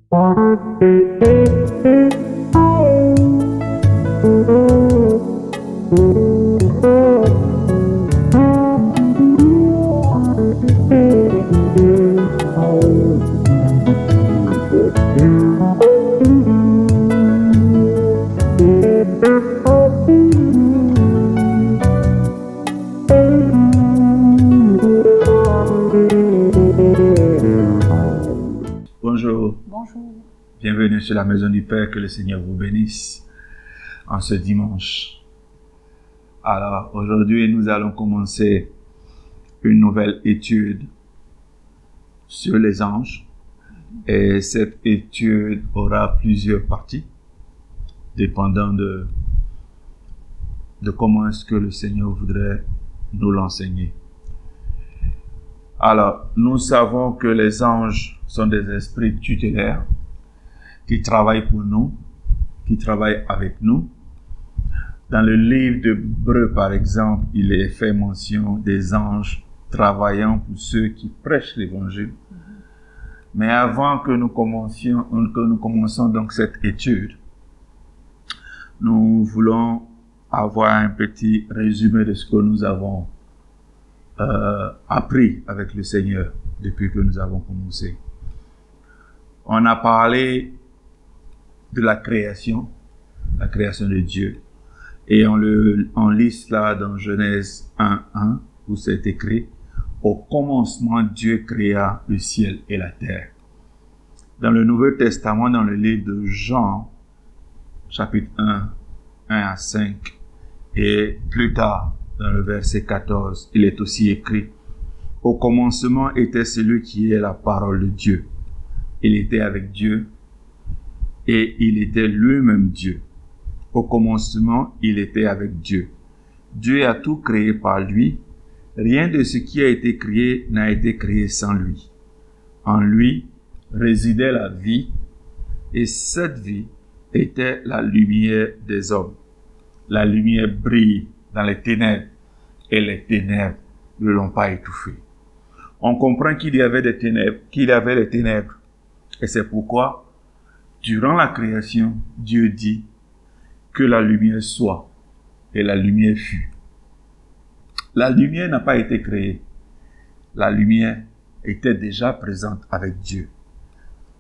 Bonjour. Bonjour. Bienvenue sur la Maison du Père, que le Seigneur vous bénisse en ce dimanche. Alors, aujourd'hui, nous allons commencer une nouvelle étude sur les anges. Et cette étude aura plusieurs parties, dépendant de comment est-ce que le Seigneur voudrait nous l'enseigner. Alors, nous savons que les anges sont des esprits tutélaires qui travaillent pour nous, qui travaillent avec nous. Dans le livre d'Hébreux, par exemple, il est fait mention des anges travaillant pour ceux qui prêchent l'évangile. Mais avant que nous commencions donc cette étude, nous voulons avoir un petit résumé de ce que nous avons appris avec le Seigneur depuis que nous avons commencé. On a parlé de la création de Dieu. Et on lit cela dans Genèse 1:1, où c'est écrit: au commencement, Dieu créa le ciel et la terre. Dans le Nouveau Testament, dans le livre de Jean, chapitre 1:1-5, et plus tard, dans le verset 14, il est aussi écrit: au commencement était celui qui est la parole de Dieu. Il était avec Dieu et il était lui-même Dieu. Au commencement, il était avec Dieu. Dieu a tout créé par lui. Rien de ce qui a été créé n'a été créé sans lui. En lui résidait la vie, et cette vie était la lumière des hommes. La lumière brille dans les ténèbres, et les ténèbres ne l'ont pas étouffée. On comprend qu'il y avait les ténèbres. Et c'est pourquoi, durant la création, Dieu dit que la lumière soit, et la lumière fut. La lumière n'a pas été créée. La lumière était déjà présente avec Dieu.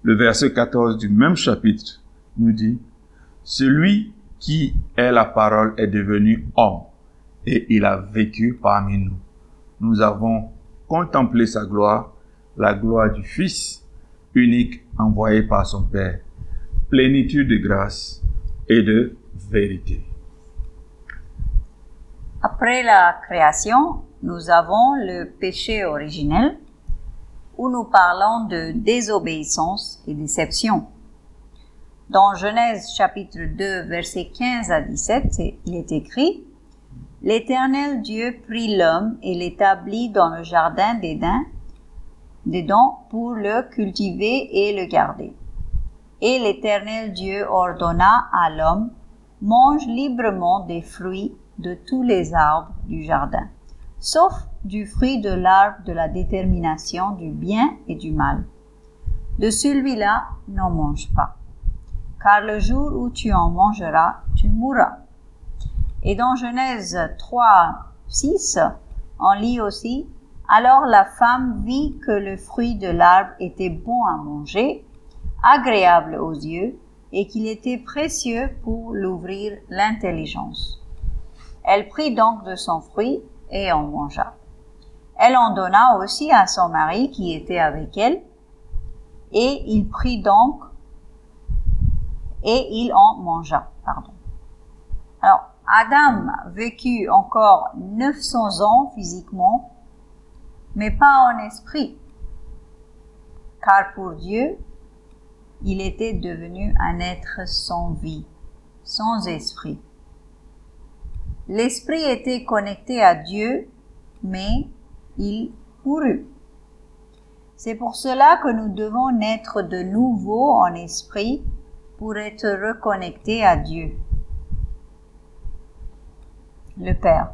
Le verset 14 du même chapitre nous dit: celui qui est la parole est devenu homme, et il a vécu parmi nous. Nous avons contemplé sa gloire, la gloire du Fils unique envoyé par son Père, plénitude de grâce et de vérité. Après la création, nous avons le péché originel, où nous parlons de désobéissance et déception. Dans Genèse chapitre 2, versets 15 à 17, il est écrit: l'Éternel Dieu prit l'homme et l'établit dans le jardin d'Éden pour le cultiver et le garder. Et l'Éternel Dieu ordonna à l'homme: mange librement des fruits de tous les arbres du jardin, sauf du fruit de l'arbre de la détermination du bien et du mal. De celui-là, n'en mange pas, car le jour où tu en mangeras, tu mourras. Et dans Genèse 3:6, on lit aussi: alors la femme vit que le fruit de l'arbre était bon à manger, agréable aux yeux, et qu'il était précieux pour l'ouvrir l'intelligence. Elle prit donc de son fruit et en mangea. Elle en donna aussi à son mari qui était avec elle, et il prit donc et il en mangea. Alors, Adam vécut encore 900 ans physiquement, mais pas en esprit, car pour Dieu, il était devenu un être sans vie, sans esprit. L'esprit était connecté à Dieu, mais il mourut. C'est pour cela que nous devons naître de nouveau en esprit pour être reconnectés à Dieu, le Père.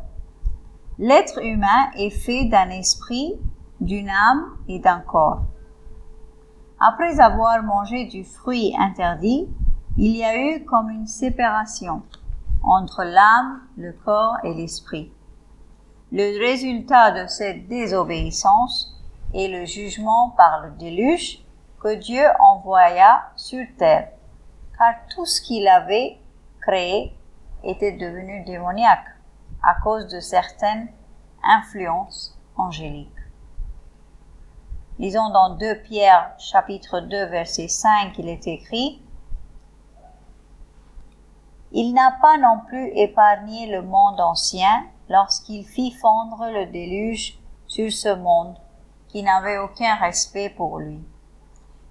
L'être humain est fait d'un esprit, d'une âme et d'un corps. Après avoir mangé du fruit interdit, il y a eu comme une séparation entre l'âme, le corps et l'esprit. Le résultat de cette désobéissance est le jugement par le déluge que Dieu envoya sur terre, car tout ce qu'il avait créé était devenu démoniaque à cause de certaines influences angéliques. Lisons dans 2 Pierre chapitre 2 verset 5, il est écrit: Il n'a pas non plus épargné le monde ancien lorsqu'il fit fondre le déluge sur ce monde qui n'avait aucun respect pour lui.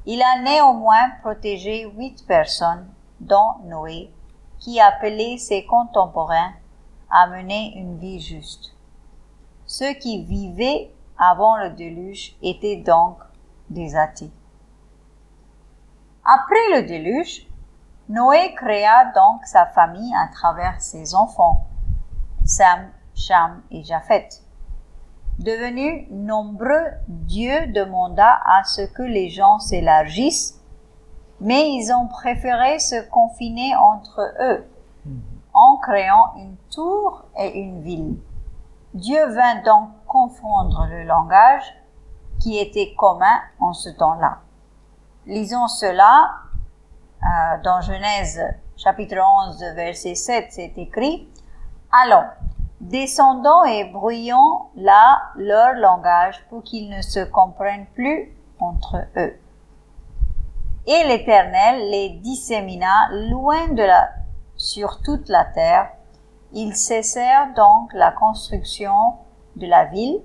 Il a néanmoins protégé 8 personnes, dont Noé, qui appelait ses contemporains à mener une vie juste. Ceux qui vivaient avant le déluge étaient donc des athées. Après le déluge, Noé créa donc sa famille à travers ses enfants, Sam, Cham et Japheth. Devenu nombreux, Dieu demanda à ce que les gens s'élargissent, mais ils ont préféré se confiner entre eux, en créant une tour et une ville. Dieu vint donc confondre le langage qui était commun en ce temps-là. Lisons cela dans Genèse chapitre 11 verset 7, c'est écrit: Allons, descendons et brouillons là leur langage pour qu'ils ne se comprennent plus entre eux. Et l'Éternel les dissémina loin sur toute la terre. Ils cessèrent donc la construction de la ville.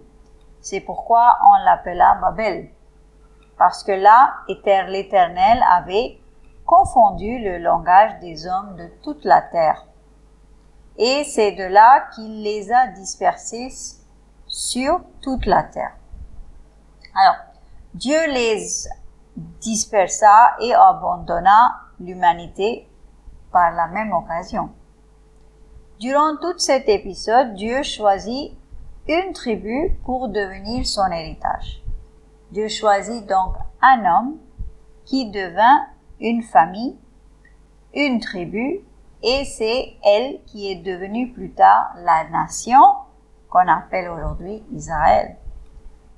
C'est pourquoi on l'appela Babel, parce que là, l'Éternel avait confondu le langage des hommes de toute la terre. Et c'est de là qu'il les a dispersés sur toute la terre. Alors, Dieu les dispersa et abandonna l'humanité par la même occasion. Durant tout cet épisode, Dieu choisit une tribu pour devenir son héritage. Dieu choisit donc un homme qui devint une famille, une tribu, et c'est elle qui est devenue plus tard la nation qu'on appelle aujourd'hui Israël.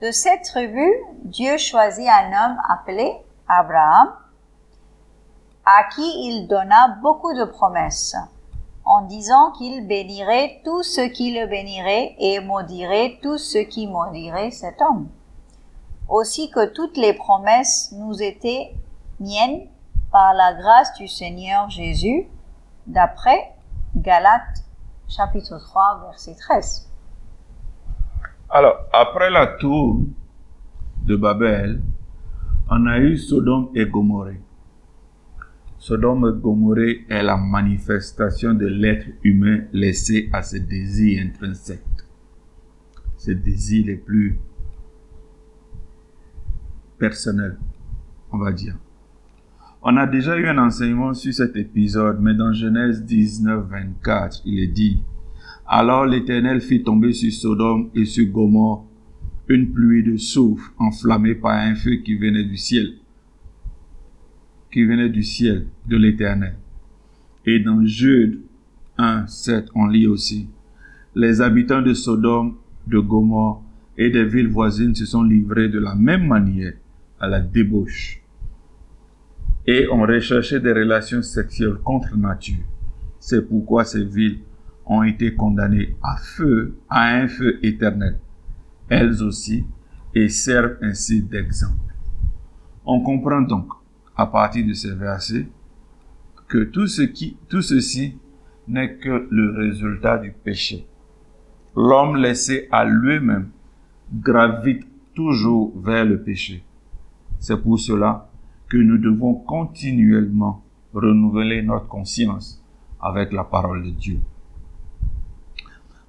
De cette tribu, Dieu choisit un homme appelé Abraham, à qui il donna beaucoup de promesses, en disant qu'il bénirait tout ce qui le bénirait et maudirait tout ce qui maudirait cet homme. Aussi que toutes les promesses nous étaient miennes par la grâce du Seigneur Jésus, d'après Galates chapitre 3 verset 13. Alors, après la tour de Babel, on a eu Sodome et Gomorrhe. Sodome et Gomorrhe est la manifestation de l'être humain laissé à ses désirs intrinsèques, ses désirs les plus personnels, on va dire. On a déjà eu un enseignement sur cet épisode, mais dans Genèse 19, 24, il est dit: Alors l'Éternel fit tomber sur Sodome et sur Gomorrhe une pluie de soufre enflammée par un feu qui venait du ciel, de l'Éternel. Et dans Jude 1, 7, on lit aussi: Les habitants de Sodome, de Gomorrhe et des villes voisines se sont livrés de la même manière à la débauche et ont recherché des relations sexuelles contre nature. C'est pourquoi ces villes ont été condamnées à un feu éternel, elles aussi, et servent ainsi d'exemple. On comprend donc, à partir de ces versets, que tout ceci n'est que le résultat du péché. L'homme laissé à lui-même gravite toujours vers le péché. C'est pour cela que nous devons continuellement renouveler notre conscience avec la parole de Dieu.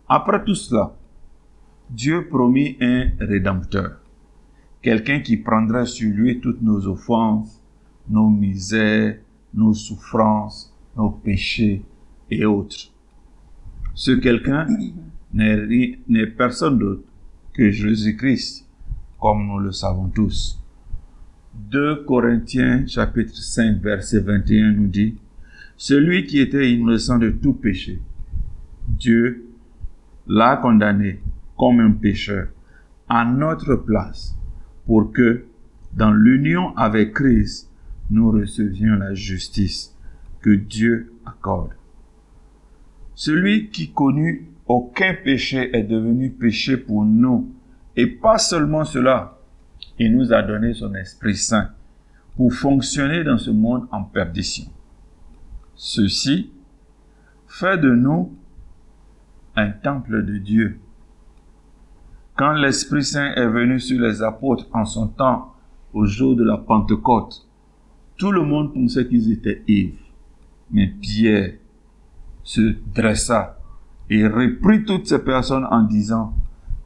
Après tout cela, Dieu promit un Rédempteur, quelqu'un qui prendra sur lui toutes nos offenses, nos misères, nos souffrances, nos péchés et autres. Ce quelqu'un n'est personne d'autre que Jésus-Christ, comme nous le savons tous. 2 Corinthiens chapitre 5 verset 21 nous dit, « Celui qui était innocent de tout péché, Dieu l'a condamné comme un pécheur à notre place pour que, dans l'union avec Christ, nous recevions la justice que Dieu accorde. Celui qui connut aucun péché est devenu péché pour nous. Et pas seulement cela, il nous a donné son Esprit Saint pour fonctionner dans ce monde en perdition. Ceci fait de nous un temple de Dieu. Quand l'Esprit Saint est venu sur les apôtres en son temps, au jour de la Pentecôte, tout le monde pensait qu'ils étaient ivres. Mais Pierre se dressa et reprit toutes ces personnes en disant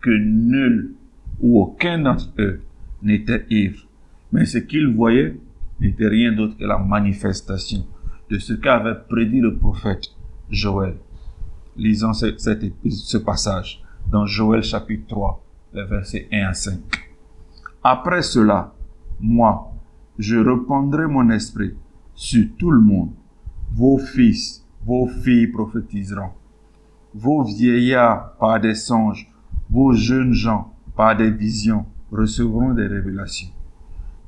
que nul ou aucun d'entre eux n'était ivre. Mais ce qu'ils voyaient n'était rien d'autre que la manifestation de ce qu'avait prédit le prophète Joël. Lisons ce passage dans Joël chapitre 3, les versets 1 à 5. Après cela, moi, je répandrai mon esprit sur tout le monde. Vos fils, vos filles prophétiseront. Vos vieillards par des songes, vos jeunes gens par des visions recevront des révélations.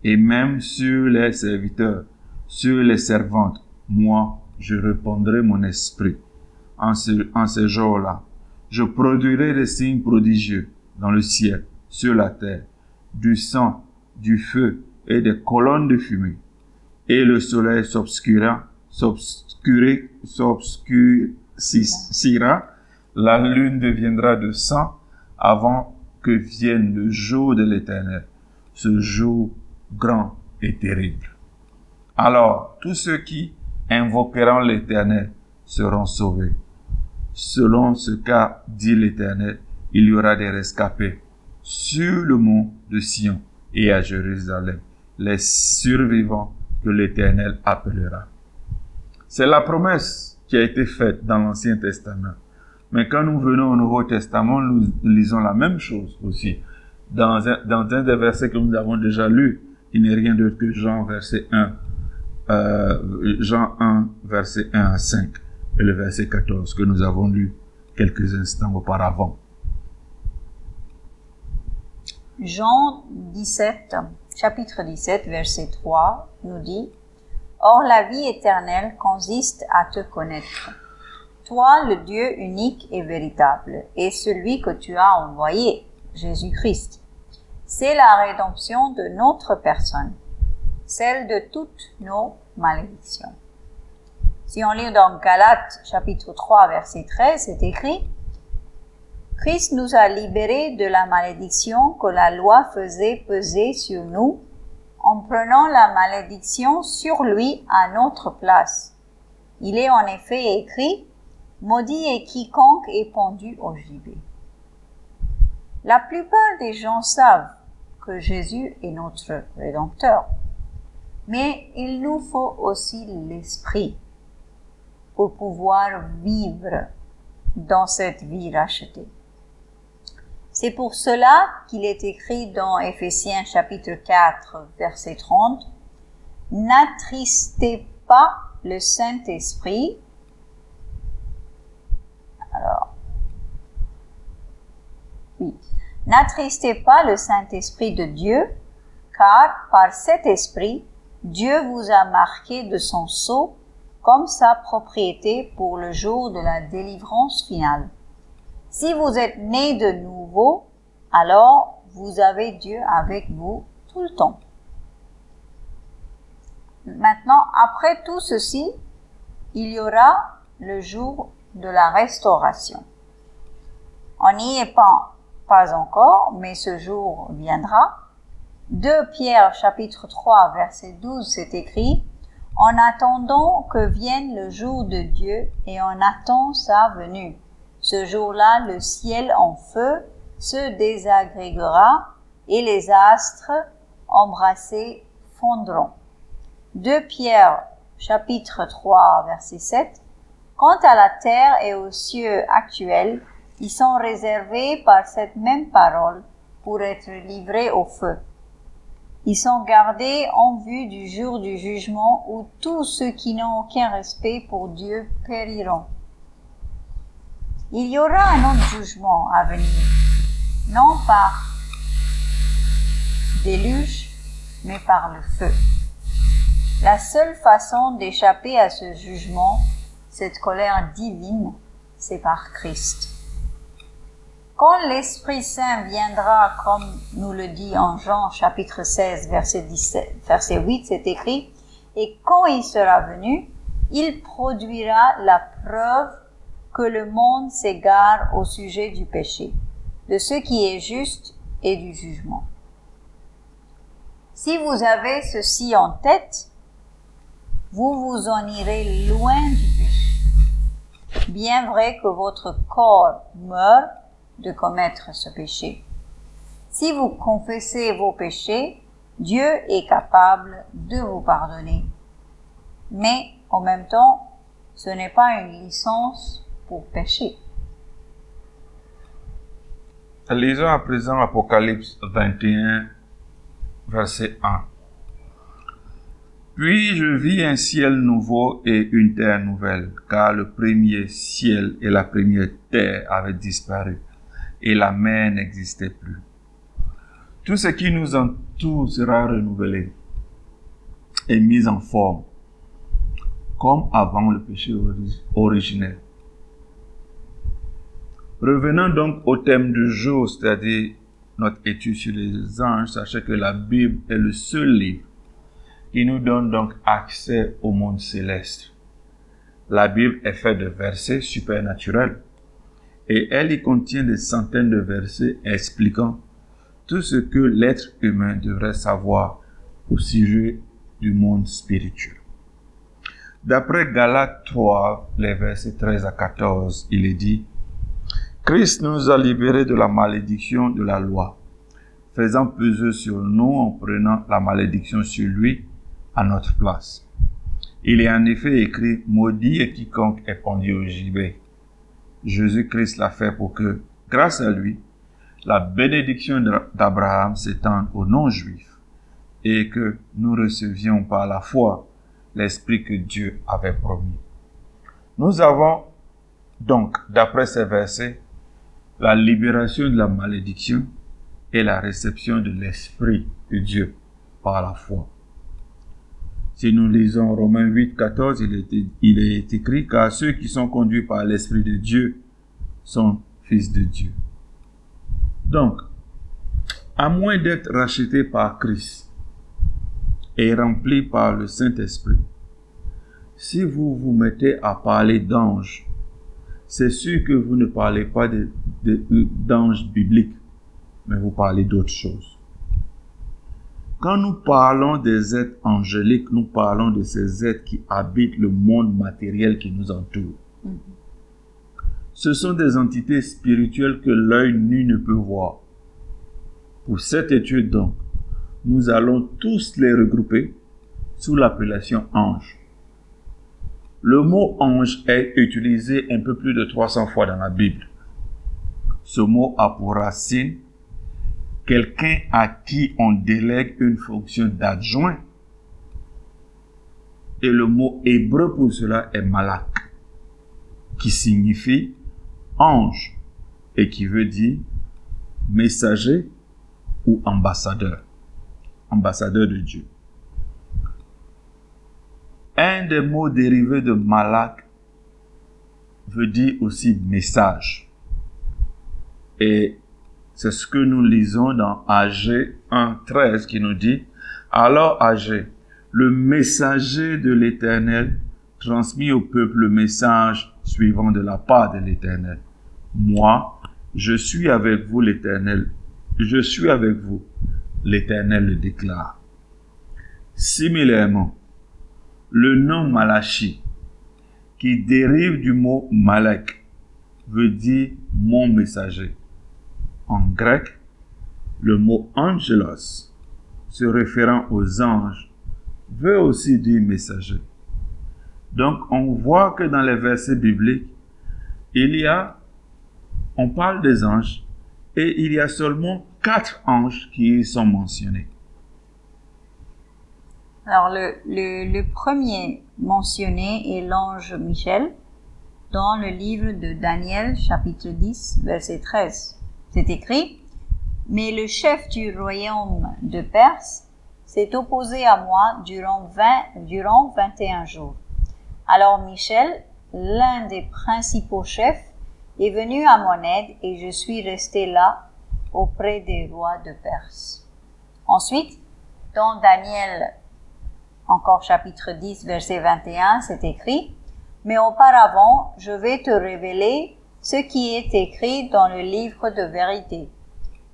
Et même sur les serviteurs, sur les servantes, moi, je répandrai mon esprit. En ces jours-là, je produirai des signes prodigieux dans le ciel, sur la terre, du sang, du feu et des colonnes de fumée. Et le soleil s'obscurcira, la lune deviendra de sang avant que vienne le jour de l'Éternel, ce jour grand et terrible. Alors, tous ceux qui invoqueront l'Éternel seront sauvés. Selon ce qu'a dit l'Éternel, il y aura des rescapés sur le mont de Sion et à Jérusalem, les survivants que l'Éternel appellera. C'est la promesse qui a été faite dans l'Ancien Testament. Mais quand nous venons au Nouveau Testament, nous lisons la même chose aussi. Dans un des versets que nous avons déjà lus, il n'est rien d'autre que Jean 1, verset 1 à 5, et le verset 14 que nous avons lu quelques instants auparavant. Jean 17, chapitre 17, verset 3, nous dit « Or la vie éternelle consiste à te connaître, toi le Dieu unique et véritable, et celui que tu as envoyé, Jésus-Christ. C'est la rédemption de notre personne, celle de toutes nos malédictions. » Si on lit dans Galates, chapitre 3, verset 13, c'est écrit « Christ nous a libérés de la malédiction que la loi faisait peser sur nous, en prenant la malédiction sur lui à notre place. Il est en effet écrit « Maudit est quiconque est pendu au gibet. » La plupart des gens savent que Jésus est notre Rédempteur, mais il nous faut aussi l'Esprit pour pouvoir vivre dans cette vie rachetée. C'est pour cela qu'il est écrit dans Éphésiens chapitre 4, verset 30, « N'attristez pas le Saint-Esprit. » Alors, oui. « N'attristez pas le Saint-Esprit de Dieu, car par cet Esprit, Dieu vous a marqué de son sceau comme sa propriété pour le jour de la délivrance finale. Si vous êtes nés de nouveau, alors vous avez Dieu avec vous tout le temps. » Maintenant, après tout ceci, il y aura le jour de la restauration. On n'y est pas encore, mais ce jour viendra. 2 Pierre chapitre 3 verset 12, c'est écrit « En attendant que vienne le jour de Dieu et on attend sa venue. Ce jour-là, le ciel en feu se désagrégera et les astres embrassés fondront. » 2 Pierre chapitre 3 verset 7. Quant à la terre et aux cieux actuels, ils sont réservés par cette même parole pour être livrés au feu. Ils sont gardés en vue du jour du jugement où tous ceux qui n'ont aucun respect pour Dieu périront. Il y aura un autre jugement à venir, non par déluge, mais par le feu. La seule façon d'échapper à ce jugement, cette colère divine, c'est par Christ. Quand l'Esprit Saint viendra, comme nous le dit en Jean chapitre 16, verset 8, c'est écrit, « Et quand il sera venu, il produira la preuve que le monde s'égare au sujet du péché, de ce qui est juste et du jugement. » Si vous avez ceci en tête, vous vous en irez loin du péché. Bien vrai que votre corps meurt de commettre ce péché. Si vous confessez vos péchés, Dieu est capable de vous pardonner. Mais en même temps, ce n'est pas une licence pour pécher. Lisons à présent Apocalypse 21, verset 1. Puis je vis un ciel nouveau et une terre nouvelle, car le premier ciel et la première terre avaient disparu, et la mer n'existait plus. Tout ce qui nous entoure sera renouvelé et mis en forme, comme avant le péché originel. Revenons donc au thème du jour, c'est-à-dire notre étude sur les anges. Sachez que la Bible est le seul livre qui nous donne donc accès au monde céleste. La Bible est faite de versets supernaturels et elle y contient des centaines de versets expliquant tout ce que l'être humain devrait savoir au sujet du monde spirituel. D'après Galates 3, les versets 13 à 14, il est dit: Christ nous a libérés de la malédiction de la loi, faisant peser sur nous en prenant la malédiction sur lui à notre place. Il est en effet écrit: maudit est quiconque est pendu au gibet. Jésus-Christ l'a fait pour que, grâce à lui, la bénédiction d'Abraham s'étende aux non-juifs et que nous recevions par la foi l'Esprit que Dieu avait promis. Nous avons donc, d'après ces versets, la libération de la malédiction et la réception de l'Esprit de Dieu par la foi. Si nous lisons Romains 8, 14, il est écrit: car ceux qui sont conduits par l'Esprit de Dieu sont fils de Dieu. Donc, à moins d'être rachetés par Christ et remplis par le Saint-Esprit, si vous vous mettez à parler d'anges, c'est sûr que vous ne parlez pas d'anges bibliques, mais vous parlez d'autres choses. Quand nous parlons des êtres angéliques, nous parlons de ces êtres qui habitent le monde matériel qui nous entoure. Ce sont des entités spirituelles que l'œil nu ne peut voir. Pour cette étude donc, nous allons tous les regrouper sous l'appellation ange. Le mot ange est utilisé un peu plus de 300 fois dans la Bible. Ce mot a pour racine quelqu'un à qui on délègue une fonction d'adjoint. Et le mot hébreu pour cela est malak, qui signifie ange et qui veut dire messager ou ambassadeur, ambassadeur de Dieu. Un des mots dérivés de malak veut dire aussi message. Et c'est ce que nous lisons dans Agé 1:13 qui nous dit: alors Agé, le messager de l'Éternel, transmit au peuple le message suivant de la part de l'Éternel. Moi, je suis avec vous, l'Éternel. Je suis avec vous, l'Éternel le déclare. Similairement, le nom Malachi, qui dérive du mot Malek, veut dire mon messager. En grec, le mot angelos, se référant aux anges, veut aussi dire messager. Donc, on voit que dans les versets bibliques, on parle des anges, et il y a seulement 4 anges qui y sont mentionnés. Alors, le premier mentionné est l'ange Michel dans le livre de Daniel, chapitre 10, verset 13. C'est écrit: « Mais le chef du royaume de Perse s'est opposé à moi durant 21 jours. Alors Michel, l'un des principaux chefs, est venu à mon aide et je suis resté là auprès des rois de Perse. » Ensuite, dans Daniel, encore chapitre 10, verset 21, c'est écrit: « Mais auparavant, je vais te révéler ce qui est écrit dans le livre de vérité.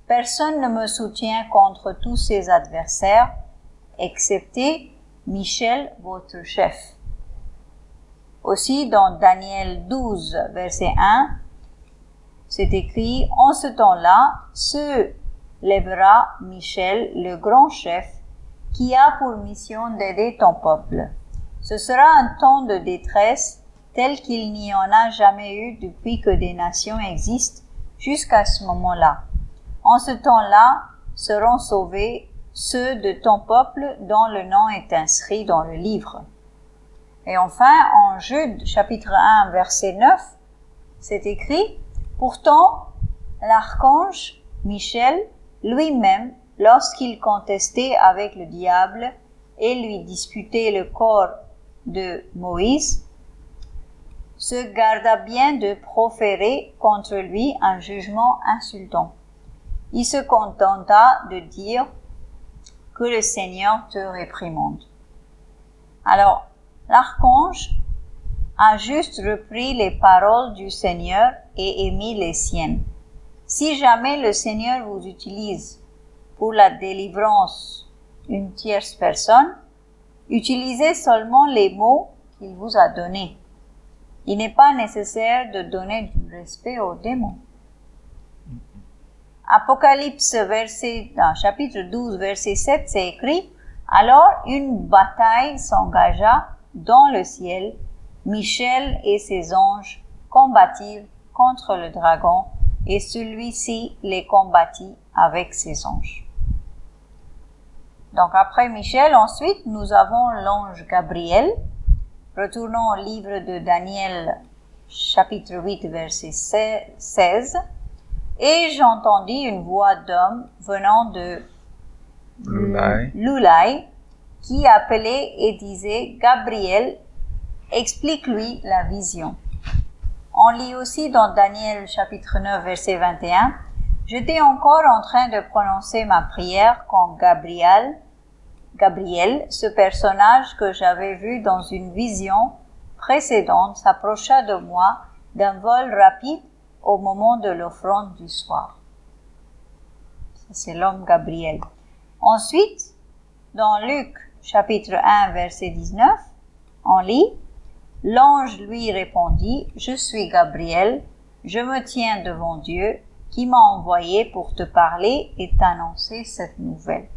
Personne ne me soutient contre tous ses adversaires, excepté Michel, votre chef. » Aussi, dans Daniel 12, verset 1, c'est écrit: « En ce temps-là, se lèvera Michel, le grand chef, qui a pour mission d'aider ton peuple. Ce sera un temps de détresse tel qu'il n'y en a jamais eu depuis que des nations existent jusqu'à ce moment-là. En ce temps-là seront sauvés ceux de ton peuple dont le nom est inscrit dans le livre. » Et enfin, en Jude, chapitre 1, verset 9, c'est écrit: « Pourtant, l'archange Michel lui-même, lorsqu'il contestait avec le diable et lui disputait le corps de Moïse, se garda bien de proférer contre lui un jugement insultant. Il se contenta de dire que le Seigneur te réprimande. » Alors, l'archange a juste repris les paroles du Seigneur et émis les siennes. Si jamais le Seigneur vous utilise pour la délivrance d'une tierce personne, utilisez seulement les mots qu'il vous a donnés. Il n'est pas nécessaire de donner du respect aux démons. Apocalypse chapitre 12, verset 7, c'est écrit: « Alors une bataille s'engagea dans le ciel. Michel et ses anges combattirent contre le dragon, et celui-ci les combattit avec ses anges. » Donc après Michel, ensuite, nous avons l'ange Gabriel. Retournons au livre de Daniel, chapitre 8, verset 16. « Et j'entendis une voix d'homme venant de Loulaï, qui appelait et disait: Gabriel, explique-lui la vision. » On lit aussi dans Daniel, chapitre 9, verset 21. « J'étais encore en train de prononcer ma prière quand Gabriel, ce personnage que j'avais vu dans une vision précédente, s'approcha de moi d'un vol rapide au moment de l'offrande du soir. » Ça, c'est l'homme Gabriel. Ensuite, dans Luc, chapitre 1, verset 19, on lit: « L'ange lui répondit: Je suis Gabriel, je me tiens devant Dieu, qui m'a envoyé pour te parler et t'annoncer cette nouvelle. »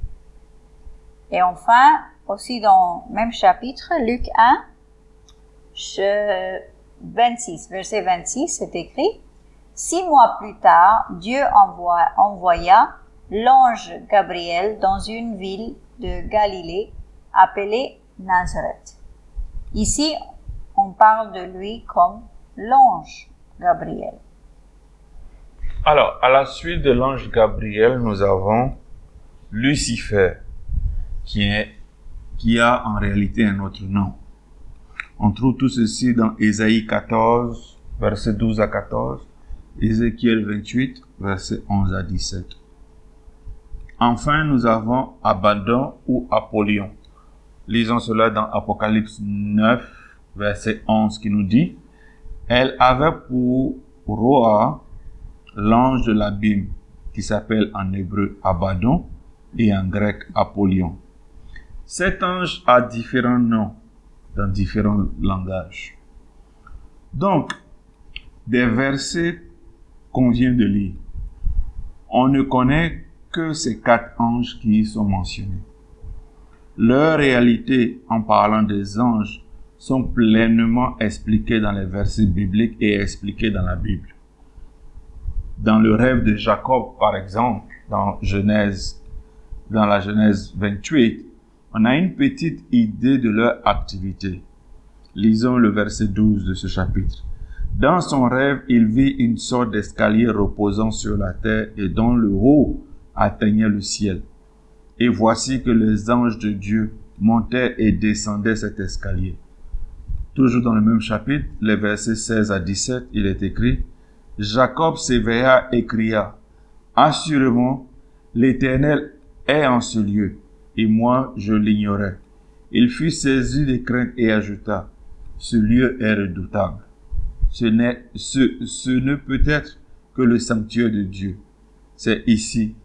Et enfin, aussi dans le même chapitre, Luc 1, 26, verset 26, c'est écrit: « 6 mois plus tard, Dieu envoya l'ange Gabriel dans une ville de Galilée appelée Nazareth. » Ici, on parle de lui comme l'ange Gabriel. Alors, à la suite de l'ange Gabriel, nous avons Lucifer, qui a en réalité un autre nom. On trouve tout ceci dans Ésaïe 14, verset 12 à 14, Ézéchiel 28, verset 11 à 17. Enfin, nous avons Abaddon ou Apollyon. Lisons cela dans Apocalypse 9, verset 11, qui nous dit: « Elle avait pour roi l'ange de l'abîme, qui s'appelle en hébreu Abaddon et en grec Apollyon. » Cet ange a différents noms dans différents langages. Donc, des versets qu'on vient de lire, on ne connaît que ces 4 anges qui y sont mentionnés. Leur réalité, en parlant des anges, sont pleinement expliquées dans les versets bibliques et expliquées dans la Bible. Dans le rêve de Jacob, par exemple, dans la Genèse 28, on a une petite idée de leur activité. Lisons le verset 12 de ce chapitre. Dans son rêve, il vit une sorte d'escalier reposant sur la terre et dont le haut atteignait le ciel. Et voici que les anges de Dieu montaient et descendaient cet escalier. Toujours dans le même chapitre, les versets 16 à 17, il est écrit « Jacob s'éveilla et cria « Assurément, l'Éternel est en ce lieu, et moi je l'ignorais. » Il fut saisi de crainte et ajouta « Ce lieu est redoutable. Ce ne peut être que le sanctuaire de Dieu. C'est ici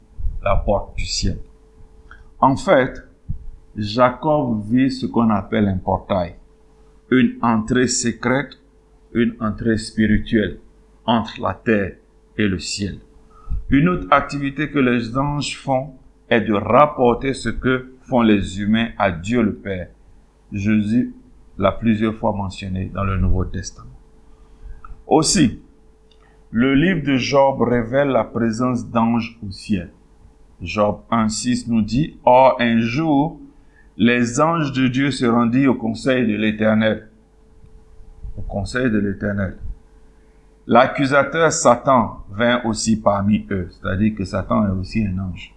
la porte du ciel. » En fait, Jacob vit ce qu'on appelle un portail, une entrée secrète, une entrée spirituelle entre la terre et le ciel. Une autre activité que les anges font est de rapporter ce que font les humains à Dieu le Père. Jésus l'a plusieurs fois mentionné dans le Nouveau Testament. Aussi, le livre de Job révèle la présence d'anges au ciel. Job 1,6 nous dit « Or, un jour, les anges de Dieu se rendirent au conseil de l'Éternel. » Au conseil de l'Éternel. L'accusateur Satan vint aussi parmi eux, c'est-à-dire que Satan est aussi un ange.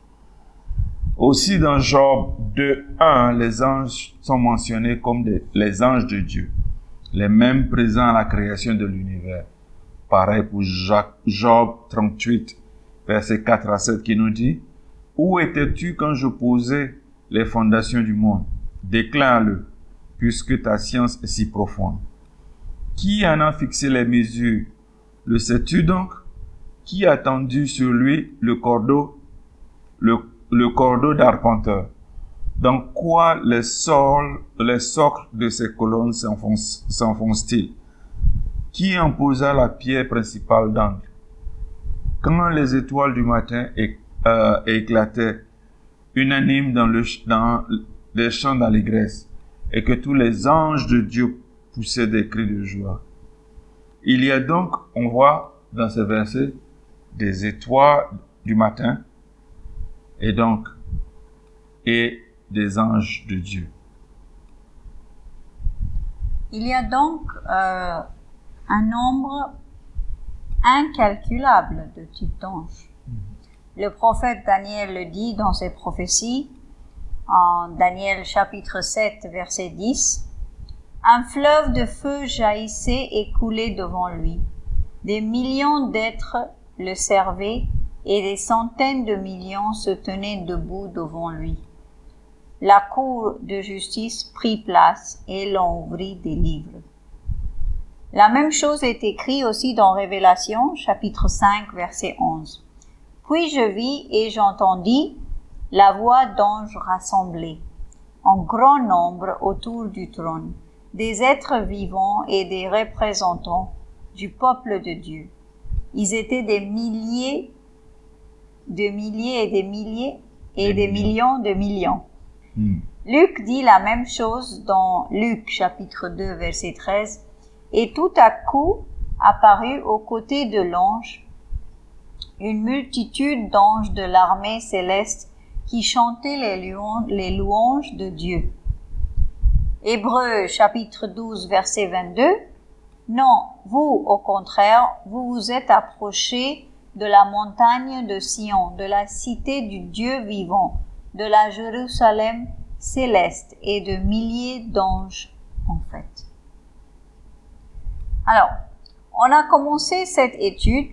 Aussi dans Job 2,1, les anges sont mentionnés comme les anges de Dieu, les mêmes présents à la création de l'univers. Pareil pour Job 38, versets 4 à 7 qui nous dit « Où étais-tu quand je posais les fondations du monde? Déclare-le, puisque ta science est si profonde. Qui en a fixé les mesures? Le sais-tu donc? Qui a tendu sur lui le cordeau d'arpenteur? Dans quoi les socles de ses colonnes s'enfoncent-ils? Qui en posa la pierre principale d'angle? Quand les étoiles du matin éclataient, unanimes dans les chants d'allégresse, et que tous les anges de Dieu poussaient des cris de joie. Il y a donc, on voit dans ce verset, des étoiles du matin, et des anges de Dieu. Il y a donc un nombre incalculable de types d'anges. Le prophète Daniel le dit dans ses prophéties, en Daniel chapitre 7, verset 10, « Un fleuve de feu jaillissait et coulait devant lui. Des millions d'êtres le servaient et des centaines de millions se tenaient debout devant lui. La cour de justice prit place et l'on ouvrit des livres. » La même chose est écrite aussi dans Révélation, chapitre 5, verset 11. « Puis je vis et j'entendis la voix d'anges rassemblés, en grand nombre autour du trône, des êtres vivants et des représentants du peuple de Dieu. Ils étaient des milliers et des milliers et des millions de millions. » Luc dit la même chose dans Luc chapitre 2 verset 13. « Et tout à coup apparut aux côtés de l'ange une multitude d'anges de l'armée céleste qui chantaient les louanges de Dieu. » Hébreux chapitre 12 verset 22. « Non, vous, au contraire, vous vous êtes approchés de la montagne de Sion, de la cité du Dieu vivant, de la Jérusalem céleste et de milliers d'anges en fait. » Alors, on a commencé cette étude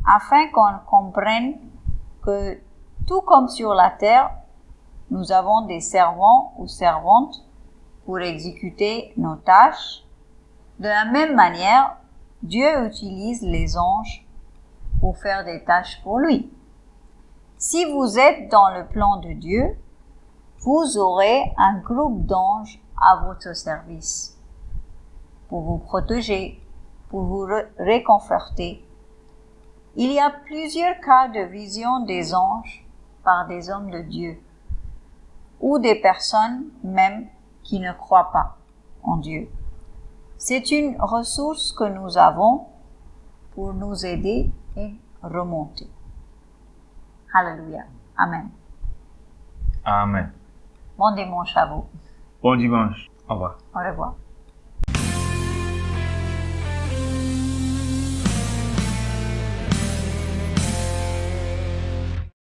afin qu'on comprenne que tout comme sur la terre, nous avons des servants ou servantes pour exécuter nos tâches. De la même manière, Dieu utilise les anges pour faire des tâches pour lui. Si vous êtes dans le plan de Dieu, vous aurez un groupe d'anges à votre service pour vous protéger, pour vous réconforter. Il y a plusieurs cas de vision des anges par des hommes de Dieu ou des personnes même qui ne croient pas en Dieu. C'est une ressource que nous avons pour nous aider et remonter. Alléluia. Amen. Amen. Bon dimanche à vous. Bon dimanche. Au revoir. Au revoir.